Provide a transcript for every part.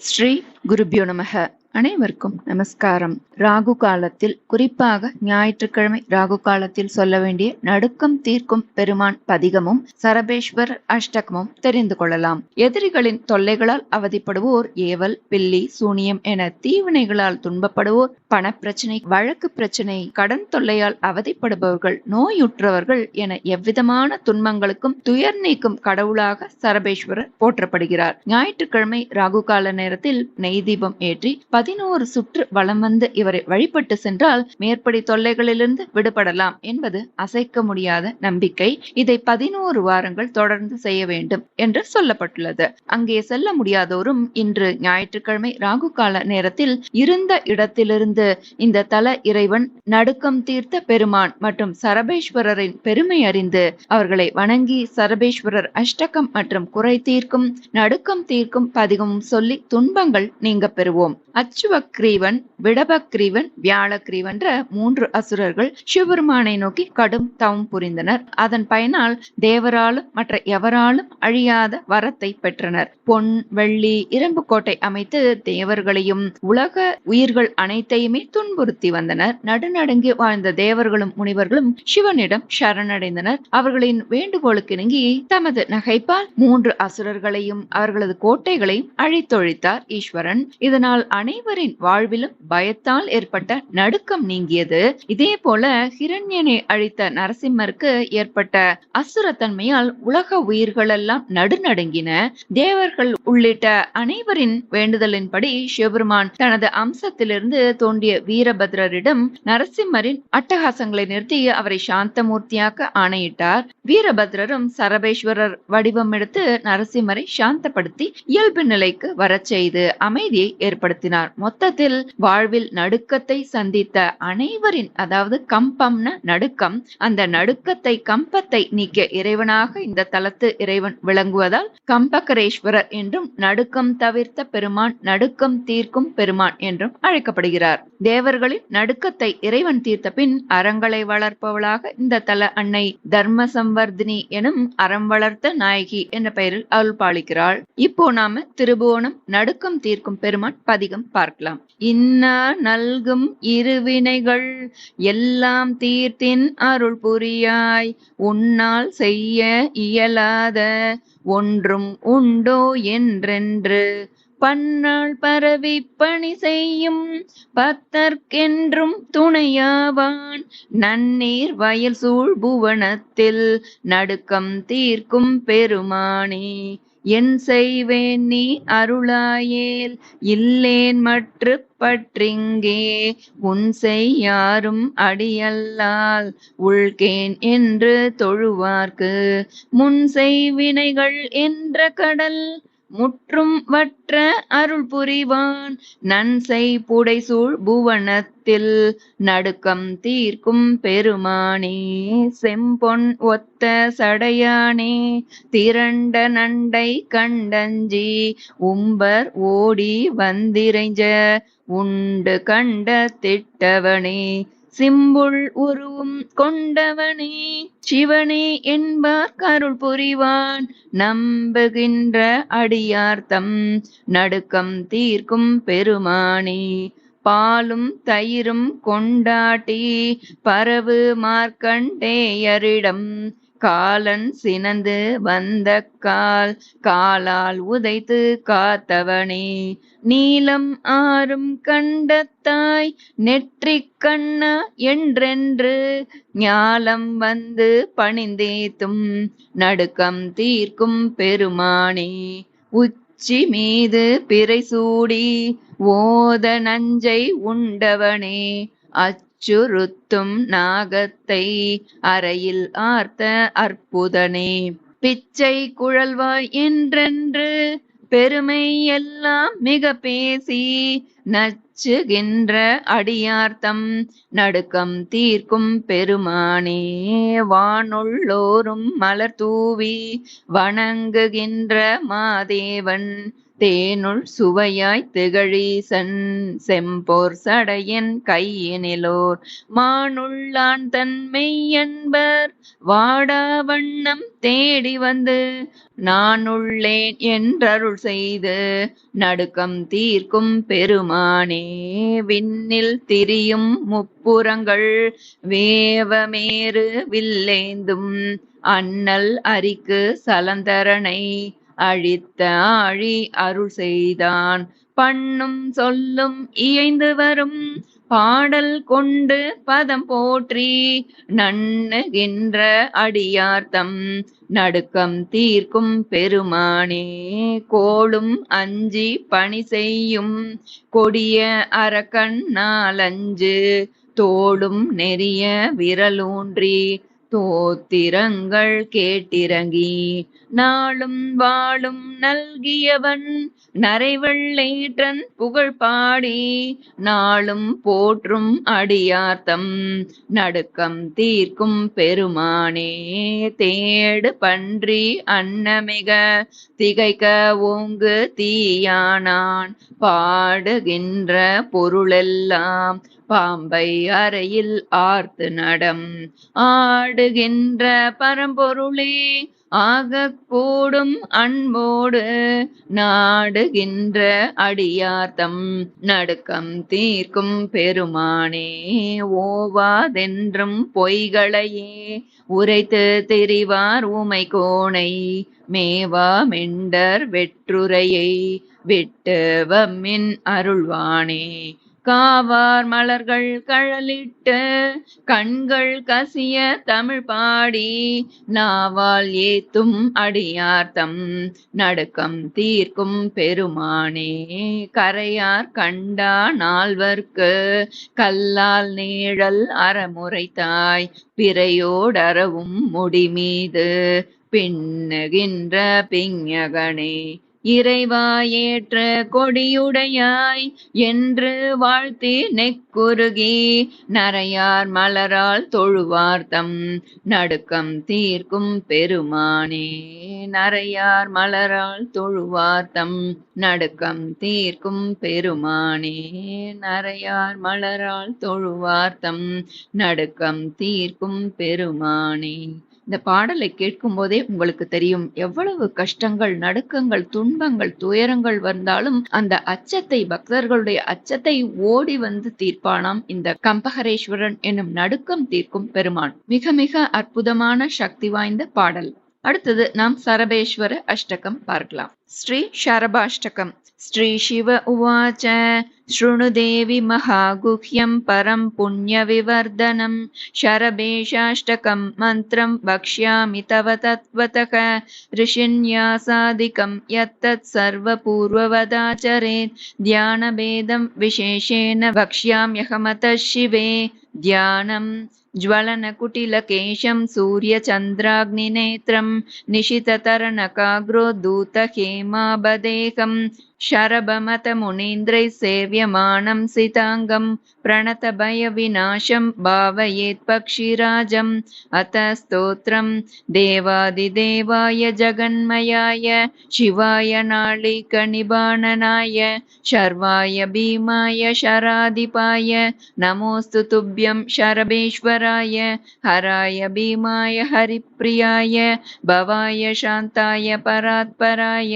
ஸ்ரீ குருபியோ நமக. அனைவருக்கும் நமஸ்காரம். ராகு காலத்தில், குறிப்பாக ஞாயிற்றுக்கிழமை ராகு காலத்தில் சொல்ல வேண்டிய நடுக்கம் தீர்க்கும் பெருமான் பதிகமும் சரபேஸ்வர் அஷ்டகமும் தெரிந்து கொள்ளலாம். எதிரிகளின் தொல்லைகளால் அவதிப்படுவோர், ஏவல், பில்லி, சூனியம் என தீவினைகளால் துன்பப்படுவோர், பணப்பிரச்சனை, வழக்கு பிரச்சனை, கடன் தொல்லையால் அவதிப்படுபவர்கள், நோயுற்றவர்கள் என எவ்விதமான துன்பங்களுக்கும் துயர் நீக்கும் கடவுளாக சரபேஸ்வரர் போற்றப்படுகிறார். ஞாயிற்றுக்கிழமை ராகு கால நேரத்தில் நெய் தீபம் ஏற்றி 11 சுற்று வலம் வந்து இவரை வழிபட்டு சென்றால் மேற்படி தொல்லைகளிலிருந்து விடுபடலாம் என்பது அசைக்க முடியாத நம்பிக்கை. இதை 11 வாரங்கள் தொடர்ந்து செய்ய வேண்டும் என்று சொல்லப்பட்டுள்ளது. அங்கே செல்ல முடியாதோரும் இன்று ஞாயிற்றுக்கிழமை ராகு கால நேரத்தில் இருந்த இடத்திலிருந்து இந்த தல இறைவன், நடுக்கம் தீர்த்த பெருமான் மற்றும் சரபேஸ்வரரின் பெருமை அறிந்து அவர்களை வணங்கி சரபேஸ்வரர் அஷ்டகம் மற்றும் குறை தீர்க்கும், நடுக்கம் தீர்க்கும் பதிகமும் சொல்லி துன்பங்கள் நீங்க பெறுவோம். அச்சுவக்ரீவன், விடபக்ரீவன், வியாழக்ரீவன்ற 3 அசுரர்கள் சிவபெருமானை நோக்கி கடும் தவம் புரிந்தனர். அதன் பயனால் தேவராலும் மற்ற எவராலும் அழியாத வரத்தை பெற்றனர். பொன், வெள்ளி, இரும்பு கோட்டை அமைத்து தேவர்களையும் உலக உயிர்கள் அனைத்தையுமே துன்புறுத்தி வந்தனர். நடுநடுங்கி வாழ்ந்த தேவர்களும் முனிவர்களும் சிவனிடம் சரணடைந்தனர். அவர்களின் வேண்டுகோளுக்கு இணங்கி தமது நகைப்பால் 3 அசுரர்களையும் அவர்களது கோட்டைகளையும் அழித்தொழித்தார் ஈஸ்வரன். இதனால் அனைவரின் வாழ்விலும் பயத்தால் ஏற்பட்ட நடுக்கம் நீங்கியது. இதே போல ஹிரண்யனை அழித்த நரசிம்மருக்கு ஏற்பட்ட அசுரத்தன்மையால் உலக உயிர்கள் எல்லாம் நடுநடுங்கின. தேவர்கள் உள்ளிட்ட அனைவரின் வேண்டுதலின்படி சிவபெருமான் தனது அம்சத்திலிருந்து தோன்றிய வீரபத்ரரிடம் நரசிம்மரின் அட்டகாசங்களை நிறுத்தி அவரை சாந்தமூர்த்தியாக்க ஆணையிட்டார். வீரபத்ரரும் சரபேஸ்வரர் வடிவம் எடுத்து நரசிம்மரை சாந்தப்படுத்தி இயல்பு நிலைக்கு வரச் செய்து அமைதியை ஏற்படுத்தினார். மொத்தத்தில் வாழ்வில் நடுக்கத்தை சந்தித்த அனைவரின், அதாவது கம்பம்ன நடுக்கம், அந்த நடுக்கத்தை கம்பத்தை நீக்கிய இறைவனாக இந்த தலத்து இறைவன் விளங்குவதால் கம்பகரேஸ்வரர் என்றும், நடுக்கம் தவிர்த்த பெருமான், நடுக்கம் தீர்க்கும் பெருமான் என்றும் அழைக்கப்படுகிறார். தேவர்களின் நடுக்கத்தை இறைவன் தீர்த்த பின் அறங்களை வளர்ப்பவளாக இந்த தல அன்னை தர்ம சம்வர்தினி எனும் அறம் வளர்த்த நாயகி என்ற பெயரில் அருள் பாலிக்கிறாள். இப்போ நாம திருபுவனம் நடுக்கம் தீர்க்கும் பெருமான் பதிகம் பார்க்கலாம். இன்னா நல்கும் இருவினைகள் எல்லாம் தீர்த்தின் அருள் புரியாய், உன்னால் செய்ய இயலாத ஒன்றும் உண்டோ என்றென்று பன்னாள் பரவி பணி செய்யும் பத்தர்க்கென்றும் துணையாவான், நன்னீர் வயல் சூழ் புவனத்தில் நடுக்கம் தீர்க்கும் பெருமானே. என் செய்வேன் நீ அருளாயேல், இல்லேன் மற்று பற்றிங்கே, உன் செய்யாரும் அடியல்லால் உள்கேன் என்று தொழுவார்க்கு, முன் செய்வினைகள் என்ற கடல் முற்றும் வற்ற அருள் புரிவான், நன்செய் புடைசூழ் புவனத்தில் நடுக்கம் தீர்க்கும் பெருமானே. செம்பொன் ஒத்த சடையானே, திரண்ட நண்டை கண்டஞ்சி உம்பர் ஓடி வந்திரைஞ்ச உண்டு கண்ட திட்டவனே, சிம்புள் உருவும் கொண்டவனே, சிவனே என்பார் கருள் புரிவான், நம்புகின்ற அடியார்த்தம் நடுக்கம் தீர்க்கும் பெருமானே. பாலும் தயிரும் கொண்டாட்டி பரவு மார்க்கண்டேயரிடம், காலன் சினந்து வந்த காலால் உதைத்து காத்தவனே, நீலம் ஆறும் கண்டத்தாய் நெற்றிக் கண்ணா என்றென்று ஞாலம் வந்து பணிந்தேத்தும் நடுக்கம் தீர்க்கும் பெருமானே. உச்சி மீது பிறை சூடி ஓத நஞ்சை உண்டவனே, அச்சுறுத்தும் நாகத்தை அறையில் ஆர்த்த அற்புதனே, பிச்சை குழல்வாய் என்றென்று பெருமை எல்லாம் மிக பேசி நச்சுகின்ற அடியார்த்தம் நடுக்கம் தீர்க்கும் பெருமானே. வானுள்ளோரும் மலர் தூவி வணங்குகின்ற மாதேவன், தேனுள் சுவையாய் திகழீசன் செம்போர் சடையன் கையினிலோர் மானுள்ளான் தன்மெய்யன்பர் வாடா வண்ணம் தேடி வந்து நானுள்ளேன் என்றருள் செய்து நடுக்கம் தீர்க்கும் பெருமானே. விண்ணில் திரியும் முப்புறங்கள் வேவமேறு வில்லேந்தும் அண்ணல் அரிக்கு சலந்தரனை அழித்த ஆழி அருள் செய்தான் பண்ணும் சொல்லும் இயைந்து வரும் பாடல் கொண்டு பதம் போற்றி நண்ணுகின்ற அடியார்த்தம் நடுக்கம் தீர்க்கும் பெருமானே. கோளும் அஞ்சி பணி செய்யும் கொடிய அரக்கன் நாலஞ்சு தோளும் நெறிய விரலூன்றி தோத்திரங்கள் கேட்டிறங்கி நாளும் வாழும் நல்கியவன் நரைவெள்ளேற்றன் புகழ் பாடி நாளும் போற்றும் அடியார்த்தம் நடுக்கம் தீர்க்கும் பெருமானே. தேடு பன்றி அன்னமிக திகைக்க ஓங்கு தீயானான் பாடுகின்ற பொருளெல்லாம் பாம்பை அறையில் ஆர்த்து நடம் ஆடுகின்ற பரம்பொருளே ஆகக் கூடும் அன்போடு நாடுகின்ற அடியார்த்தம் நடுக்கம் தீர்க்கும் பெருமானே. ஓவாதென்றும் பொய்களையே உரைத்து திரிவார் ஊமை கோனை மேவா மெண்டர் வெற்றுரையை விட்டு வம்மின் அருள்வானே. காவார் மலர்கள் கழலிட்டு கண்கள் கசிய தமிழ் பாடி நாவால் ஏத்தும் அடியார்த்தம் நடுக்கம் தீர்க்கும் பெருமானே. கரையார் கண்டா நால்வர்க்கு கல்லால் நீழல் அறமுறைத்தாய் பிறையோடறவும் முடிமீது பின்னுகின்ற பிஞகனே. இறைவா ஏற்ற கொடியுடையாய் என்று வாழ்த்தி நெக்குருகி நரையார் மலரால் தொழுவார்த்தம் நடுக்கம் தீர்க்கும் பெருமானே. நரையார் மலரால் தொழுவார்த்தம் நடுக்கம் தீர்க்கும் பெருமானே. நரையார் மலரால் தொழுவார்த்தம் நடுக்கம் தீர்க்கும் பெருமானே. இந்த பாடலை கேட்கும் போதே உங்களுக்கு தெரியும் எவ்வளவு கஷ்டங்கள், நடுக்கங்கள், துன்பங்கள், துயரங்கள் வந்தாலும் அந்த அச்சத்தை, பக்தர்களுடைய அச்சத்தை ஓடி வந்து தீர்ப்பானாம் இந்த கம்பகரேஸ்வரன் என்னும் நடுக்கம் தீர்க்கும் பெருமான். மிக மிக அற்புதமான சக்தி வாய்ந்த பாடல். அடுத்தது நாம் சரபேஸ்வர அஷ்டகம் பார்க்கலாம். ஸ்ரீ ஷரபாஷ்டகம். ஸ்ரீ சிவ உவாச்ச शृणु देवि महागुह्यं परं पुण्यविवर्धनं शरभेशाष्टकं मन्त्रं वक्ष्यामि तव तत्त्वतः ऋषिन्यासादिकं यत्तत् सर्वपूर्ववदाचरेत् ध्यानभेदं विशेषेण वक्ष्याम्यहमतः शिवे ध्यानं ज्वलनकुटिलकेशं सूर्यचन्द्राग्निनेत्रं निशिततरणकाग्रोद्धूतहेमाबदेहं शरभमतमुनीन्द्रैः सेव्यमानं सिताङ्गं प्रणतभयविनाशं भावयेत् पक्षिराजम् अथ स्तोत्रं देवादिदेवाय जगन्मयाय शिवाय नाळिकनिबाणनाय शर्वाय भीमाय शराधिपाय नमोऽस्तु तुभ्यं शरभेश्वराय हराय भीमाय हरिप्रियाय भवाय शान्ताय परात्पराय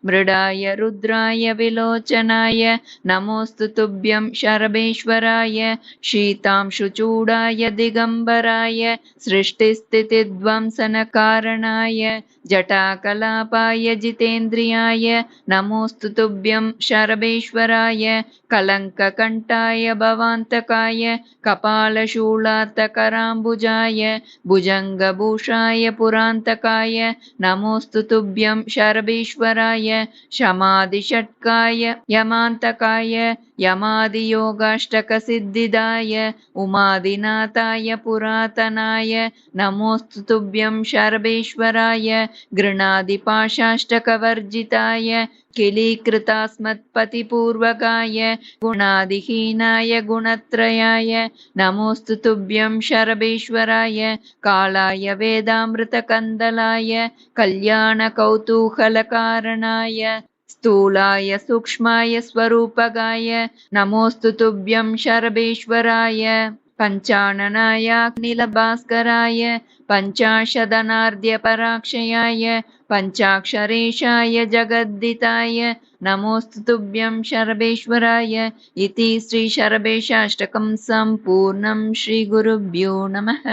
मृडाय रुद्राय विलोचनाय नमोऽस्तु तुभ्यं शरभेश्वराय शीतांशुचूडाय दिगम्बराय सृष्टिस्थितिध्वंसनकारणाय जटाकलापाय जितेन्द्रियाय नमोऽस्तु तुभ्यं शरभेश्वराय कलङ्ककण्ठाय भवान्तकाय कपालशूलात्तकराम्बुजाय भुजङ्गभूषाय पुरान्तकाय नमोऽस्तु तुभ्यं शरभेश्वराय शमादिषट्काय यमान्तकाय यमादियोगाष्टकसिद्धिदाय उमादिनाथाय पुरातनाय नमोऽस्तु तुभ्यं शरभेश्वराय गृणादिपाशाष्टकवर्जिताय किलीकृतास्मत्पतिपूर्वकाय गुणादिहीनाय गुणत्रयाय नमोऽस्तु तुभ्यं शरभेश्वराय कालाय वेदामृतकन्दलाय कल्याणकौतूहलकारणाय स्थूलाय सूक्ष्माय स्वरूपगाय नमोऽस्तु तुभ्यं शरभेश्वराय पञ्चाननाय अखिलभास्कराय पञ्चाशदनार्ध्यपराक्षयाय पञ्चाक्षरेशाय जगद्दिताय नमोऽस्तु तुभ्यं शरभेश्वराय इति श्रीशरभेशाष्टकं सम्पूर्णं श्रीगुरुभ्यो नमः।